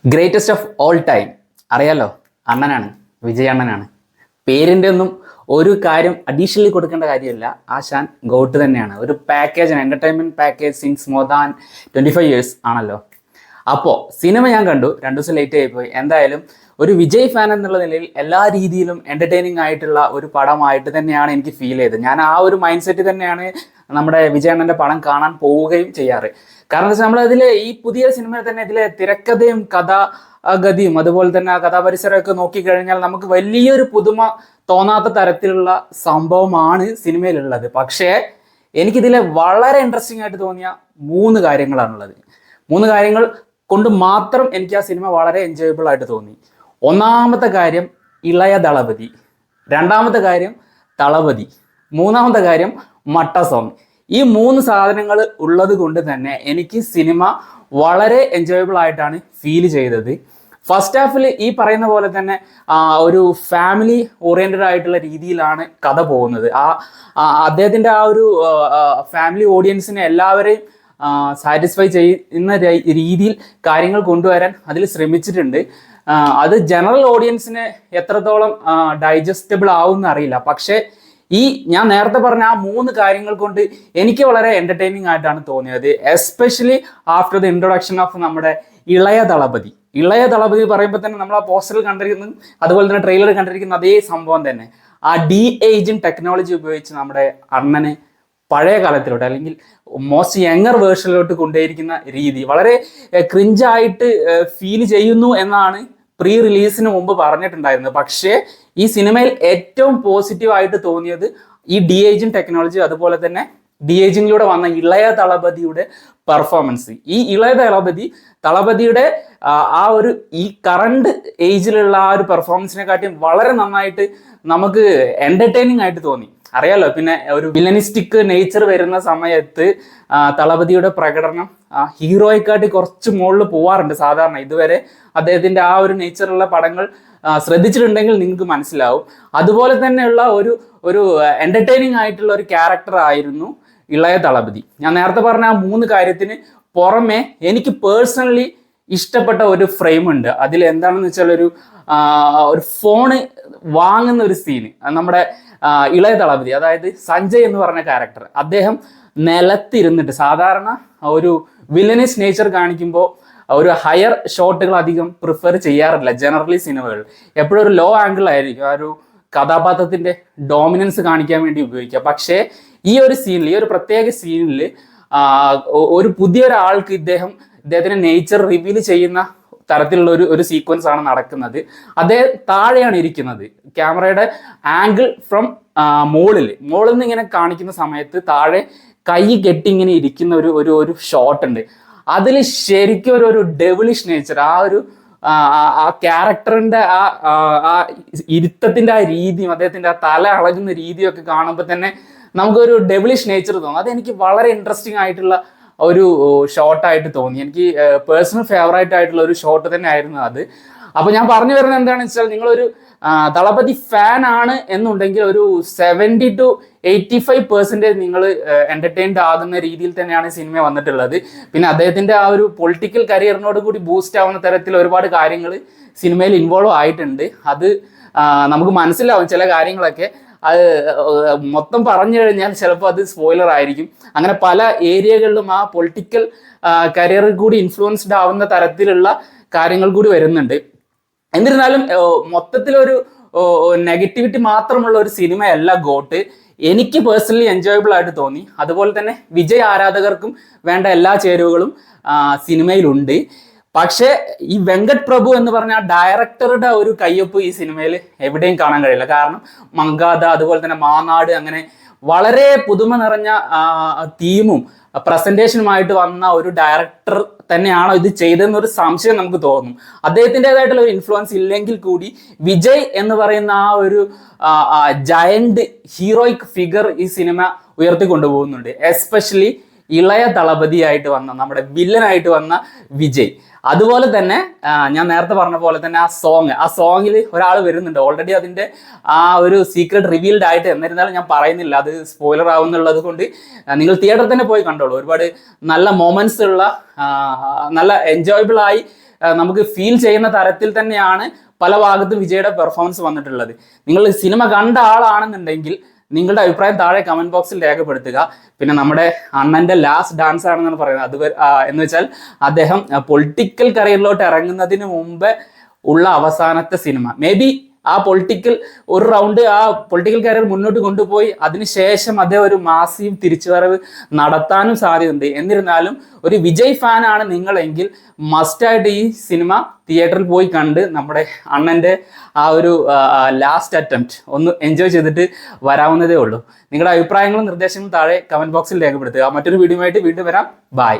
Greatest of all time അറിയാലോ, അണ്ണനാണ്, വിജയ് അണ്ണനാണ്. പേരിൻ്റെ ഒന്നും ഒരു കാര്യം അഡീഷണലി കൊടുക്കേണ്ട കാര്യമില്ല. ആശാൻ ഗോട്ട് തന്നെയാണ്. ഒരു പാക്കേജാണ്, entertainment package since more than 25 years ആണല്ലോ. അപ്പോൾ സിനിമ ഞാൻ കണ്ടു, 2 ദിവസം ലേറ്റ് ആയിപ്പോയി. എന്തായാലും ഒരു വിജയ് ഫാൻ എന്നുള്ള നിലയിൽ എല്ലാ രീതിയിലും എൻ്റർടൈനിങ് ആയിട്ടുള്ള ഒരു പടമായിട്ട് തന്നെയാണ് എനിക്ക് ഫീൽ ചെയ്തത്. ഞാൻ ആ ഒരു മൈൻഡ് സെറ്റ് തന്നെയാണ് നമ്മുടെ വിജയ് അണ്ണൻ്റെ പടം കാണാൻ പോവുകയും ചെയ്യാറ്. കാരണം എന്താ വെച്ചാൽ നമ്മളതിൽ ഈ പുതിയ സിനിമയിൽ തന്നെ ഇതിലെ തിരക്കഥയും കഥാഗതിയും അതുപോലെ തന്നെ ആ കഥാപരിസരമൊക്കെ നോക്കിക്കഴിഞ്ഞാൽ നമുക്ക് വലിയൊരു പുതുമ തോന്നാത്ത തരത്തിലുള്ള സംഭവമാണ് സിനിമയിലുള്ളത്. പക്ഷേ എനിക്കിതിലെ വളരെ ഇൻട്രസ്റ്റിംഗ് ആയിട്ട് തോന്നിയ 3 കാര്യങ്ങളാണുള്ളത്. 3 കാര്യങ്ങൾ കൊണ്ട് മാത്രം എനിക്ക് ആ സിനിമ വളരെ എൻജോയബിൾ ആയിട്ട് തോന്നി. ഒന്നാമത്തെ കാര്യം ഇളയ ദളപതി, രണ്ടാമത്തെ കാര്യം തളപതി, മൂന്നാമത്തെ കാര്യം മട്ട സോങ്. ഈ 3 സാധനങ്ങൾ ഉള്ളത് കൊണ്ട് തന്നെ എനിക്ക് സിനിമ വളരെ എൻജോയബിൾ ആയിട്ടാണ് ഫീൽ ചെയ്തത്. ഫസ്റ്റ് ഹാഫിൽ ഈ പറയുന്ന പോലെ തന്നെ ഒരു ഫാമിലി ഓറിയൻറ്റഡ് ആയിട്ടുള്ള രീതിയിലാണ് കഥ പോകുന്നത്. അദ്ദേഹത്തിൻ്റെ ആ ഒരു ഫാമിലി ഓഡിയൻസിനെ എല്ലാവരെയും സാറ്റിസ്ഫൈ ചെയ്യുന്ന രീതിയിൽ കാര്യങ്ങൾ കൊണ്ടുവരാൻ അതിൽ ശ്രമിച്ചിട്ടുണ്ട്. അത് ജനറൽ ഓഡിയൻസിന് എത്രത്തോളം ഡൈജസ്റ്റബിൾ ആവുമെന്ന് അറിയില്ല. പക്ഷേ ഈ ഞാൻ നേരത്തെ പറഞ്ഞ ആ 3 കാര്യങ്ങൾ കൊണ്ട് എനിക്ക് വളരെ എൻ്റർടൈനിങ് ആയിട്ടാണ് തോന്നിയത്. Especially after the introduction of നമ്മുടെ ഇളയ ദളപതി. ഇളയ ദളപതി പറയുമ്പോൾ തന്നെ നമ്മൾ ആ പോസ്റ്ററിൽ കണ്ടിരിക്കുന്നത്, അതുപോലെ തന്നെ ട്രെയിലർ കണ്ടിരിക്കുന്ന അതേ സംഭവം തന്നെ. ആ ഏജിങ് ടെക്നോളജി ഉപയോഗിച്ച് നമ്മുടെ അണ്ണനെ പഴയ കാലത്തിലോട്ട് അല്ലെങ്കിൽ മോസ്റ്റ് യങ്ങർ വേർഷനിലോട്ട് കൊണ്ടുപോയിരിക്കുന്ന രീതി വളരെ ക്രിഞ്ചായിട്ട് ഫീൽ ചെയ്യുന്നു എന്നാണ് പ്രീ റിലീസിന് മുമ്പ് പറഞ്ഞിട്ടുണ്ടായിരുന്നത്. പക്ഷേ ഈ സിനിമയിൽ ഏറ്റവും പോസിറ്റീവായിട്ട് തോന്നിയത് ഈ ഏജിങ് ടെക്നോളജി, അതുപോലെ തന്നെ ഏജിങ്ങിലൂടെ വന്ന ഇളയ ദളപതിയുടെ പെർഫോമൻസ്. ഈ ഇളയ ദളപതിയുടെ ആ ഒരു ഈ കറണ്ട് ഏജിലുള്ള ആ ഒരു പെർഫോമൻസിനെക്കാട്ടിയും വളരെ നന്നായിട്ട് നമുക്ക് എൻ്റർടൈനിങ് ആയിട്ട് തോന്നി. അറിയാലോ, പിന്നെ ഒരു വില്ലനിസ്റ്റിക് നേച്ചർ വരുന്ന സമയത്ത് തളപതിയുടെ പ്രകടനം ഹീറോയെക്കാട്ടി കുറച്ച് മുകളിൽ പോവാറുണ്ട് സാധാരണ. ഇതുവരെ അദ്ദേഹത്തിൻ്റെ ആ ഒരു നേച്ചറുള്ള പടങ്ങൾ ശ്രദ്ധിച്ചിട്ടുണ്ടെങ്കിൽ നിങ്ങൾക്ക് മനസ്സിലാവും. അതുപോലെ തന്നെയുള്ള ഒരു എൻ്റർടൈനിങ് ആയിട്ടുള്ള ഒരു ക്യാരക്ടർ ആയിരുന്നു ഇളയ ദളപതി. ഞാൻ നേരത്തെ പറഞ്ഞ ആ 3 കാര്യത്തിന് പുറമെ എനിക്ക് പേഴ്സണലി ഇഷ്ടപ്പെട്ട ഒരു ഫ്രെയിം ഉണ്ട്. അതിൽ എന്താണെന്ന് വെച്ചാൽ ഒരു ഫോണ് വാങ്ങുന്ന ഒരു സീന്. നമ്മുടെ ഇളയ ദളപതി, അതായത് സഞ്ജയ് എന്ന് പറഞ്ഞ ക്യാരക്ടർ, അദ്ദേഹം നിലത്തിരുന്നിട്ട്, സാധാരണ ഒരു വില്ലനിസ് നേച്ചർ കാണിക്കുമ്പോൾ ഒരു ഹയർ ഷോട്ടുകൾ അധികം പ്രിഫർ ചെയ്യാറില്ല ജനറലി സിനിമകൾ. എപ്പോഴും ഒരു ലോ ആംഗിൾ ആയിരിക്കും ആ ഒരു കഥാപാത്രത്തിൻ്റെ ഡോമിനൻസ് കാണിക്കാൻ വേണ്ടി ഉപയോഗിക്കുക. പക്ഷേ ഈ ഒരു സീനിൽ, ഈ ഒരു പ്രത്യേക സീനിൽ ഒരു പുതിയൊരാൾക്ക് ഇദ്ദേഹത്തിന്റെ നേച്ചർ റിവീൽ ചെയ്യുന്ന തരത്തിലുള്ള ഒരു സീക്വൻസ് ആണ് നടക്കുന്നത്. അദ്ദേഹം താഴെയാണ് ഇരിക്കുന്നത്. ക്യാമറയുടെ ആംഗിൾ ഫ്രം മുകളിൽ നിന്ന് ഇങ്ങനെ കാണിക്കുന്ന സമയത്ത് താഴെ കൈ കെട്ടി ഇങ്ങനെ ഇരിക്കുന്ന ഒരു ഷോട്ട് ഉണ്ട്. അതിൽ ശരിക്കും ഒരു ഡെവിളിഷ് നേച്ചർ, ആ ക്യാരക്ടറിന്റെ ആ ഇരുത്തത്തിന്റെ ആ രീതിയും അദ്ദേഹത്തിന്റെ ആ തല അളകുന്ന രീതിയും ഒക്കെ കാണുമ്പോൾ തന്നെ നമുക്കൊരു ഡെവിളിഷ് നേച്ചർ തോന്നും. അതെനിക്ക് വളരെ ഇൻട്രസ്റ്റിംഗ് ആയിട്ടുള്ള ഒരു ഷോട്ടായിട്ട് തോന്നി. എനിക്ക് പേഴ്സണൽ ഫേവറേറ്റ് ആയിട്ടുള്ള ഒരു ഷോട്ട് തന്നെ ആയിരുന്നു അത്. അപ്പോൾ ഞാൻ പറഞ്ഞു വരുന്നത് എന്താണെന്ന് വെച്ചാൽ, നിങ്ങളൊരു ദളപതി ഫാൻ ആണ് എന്നുണ്ടെങ്കിൽ ഒരു 70 to 85% നിങ്ങൾ എൻ്റർടൈൻഡ് ആകുന്ന രീതിയിൽ തന്നെയാണ് സിനിമ വന്നിട്ടുള്ളത്. പിന്നെ അദ്ദേഹത്തിൻ്റെ ആ ഒരു പൊളിറ്റിക്കൽ കരിയറിനോട് കൂടി ബൂസ്റ്റ് ആവുന്ന തരത്തിൽ ഒരുപാട് കാര്യങ്ങൾ സിനിമയിൽ ഇൻവോൾവ് ആയിട്ടുണ്ട്. അത് നമുക്ക് മനസ്സിലാവും ചില കാര്യങ്ങളൊക്കെ. അത് മൊത്തം പറഞ്ഞു കഴിഞ്ഞാൽ ചിലപ്പോൾ അത് സ്പോയിലർ ആയിരിക്കും. അങ്ങനെ പല ഏരിയകളിലും ആ പൊളിറ്റിക്കൽ കരിയറിൽ കൂടി ഇൻഫ്ലുവൻസ്ഡ് ആവുന്ന തരത്തിലുള്ള കാര്യങ്ങൾ കൂടി വരുന്നുണ്ട്. എന്നിരുന്നാലും മൊത്തത്തിലൊരു നെഗറ്റിവിറ്റി മാത്രമുള്ള ഒരു സിനിമയല്ല ഗോട്ട്. എനിക്ക് പേഴ്സണലി എൻജോയബിൾ ആയിട്ട് തോന്നി. അതുപോലെ തന്നെ വിജയ് ആരാധകർക്കും വേണ്ട എല്ലാ ചേരുവകളും സിനിമയിലുണ്ട്. പക്ഷേ ഈ വെങ്കട് പ്രഭു എന്ന് പറഞ്ഞ ആ ഡയറക്ടറുടെ ഒരു കയ്യൊപ്പ് ഈ സിനിമയിൽ എവിടെയും കാണാൻ കഴിയില്ല. കാരണം മങ്കാദ, അതുപോലെ തന്നെ മാനാട്, അങ്ങനെ വളരെ പുതുമ നിറഞ്ഞ തീമും പ്രസന്റേഷനുമായിട്ട് വന്ന ഒരു ഡയറക്ടർ തന്നെയാണോ ഇത് ചെയ്തതെന്നൊരു സംശയം നമുക്ക് തോന്നും. അദ്ദേഹത്തിൻ്റെതായിട്ടുള്ള ഒരു ഇൻഫ്ലുവൻസ് ഇല്ലെങ്കിൽ കൂടി വിജയ് എന്ന് പറയുന്ന ആ ഒരു ജയന്റ് ഹീറോയിക് ഫിഗർ ഈ സിനിമ ഉയർത്തിക്കൊണ്ടുപോകുന്നുണ്ട്. എസ്പെഷ്യലി ഇളയ ദളപതിയായിട്ട് വന്ന, നമ്മുടെ വില്ലനായിട്ട് വന്ന വിജയ്. അതുപോലെ തന്നെ ഞാൻ നേരത്തെ പറഞ്ഞ പോലെ തന്നെ ആ സോങ്ങിൽ ഒരാൾ വരുന്നുണ്ട്. ഓൾറെഡി അതിൻ്റെ ആ ഒരു സീക്രട്ട് റിവീൽഡ് ആയിട്ട്, എന്നിരുന്നാലും ഞാൻ പറയുന്നില്ല, അത് സ്പോയിലർ ആവുന്നുള്ളത് കൊണ്ട് നിങ്ങൾ തിയേറ്ററിൽ തന്നെ പോയി കണ്ടോളൂ. ഒരുപാട് നല്ല മൊമെന്റ്സ് ഉള്ള, നല്ല എൻജോയബിൾ ആയി നമുക്ക് ഫീൽ ചെയ്യുന്ന തരത്തിൽ തന്നെയാണ് പല ഭാഗത്തും വിജയുടെ പെർഫോമൻസ് വന്നിട്ടുള്ളത്. നിങ്ങൾ സിനിമ കണ്ട ആളാണെന്നുണ്ടെങ്കിൽ നിങ്ങളുടെ അഭിപ്രായം താഴെ കമന്റ് ബോക്സിൽ രേഖപ്പെടുത്തുക. പിന്നെ നമ്മുടെ അണ്ണന്റെ ലാസ്റ്റ് ഡാൻസ് ആണെന്നാണ് പറയുന്നത്. അത് എന്ന് വെച്ചാൽ അദ്ദേഹം പൊളിറ്റിക്കൽ കരിയറിലോട്ട് ഇറങ്ങുന്നതിന് മുമ്പ് ഉള്ള അവസാനത്തെ സിനിമ. മേ ബി ആ ഒരു റൗണ്ട് ആ പൊളിറ്റിക്കൽ കരിയർ മുന്നോട്ട് കൊണ്ടുപോയി അതിനുശേഷം അദ്ദേഹം ഒരു മാസീവ് തിരിച്ചുവരവ് നടത്താനും സാധ്യതയുണ്ട്. എന്നിരുന്നാലും ഒരു വിജയ് ഫാനാണ് നിങ്ങളെങ്കിൽ മസ്റ്റായിട്ട് ഈ സിനിമ തിയേറ്ററിൽ പോയി കണ്ട് നമ്മുടെ അണ്ണൻ്റെ ആ ഒരു ലാസ്റ്റ് അറ്റംപ്റ്റ് ഒന്ന് എൻജോയ് ചെയ്തിട്ട് വരാവുന്നതേ ഉള്ളൂ. നിങ്ങളുടെ അഭിപ്രായങ്ങളും നിർദ്ദേശങ്ങളും താഴെ കമന്റ് ബോക്സിൽ രേഖപ്പെടുത്തുക. മറ്റൊരു വീഡിയോ ആയിട്ട് വീണ്ടും വരാം. ബൈ.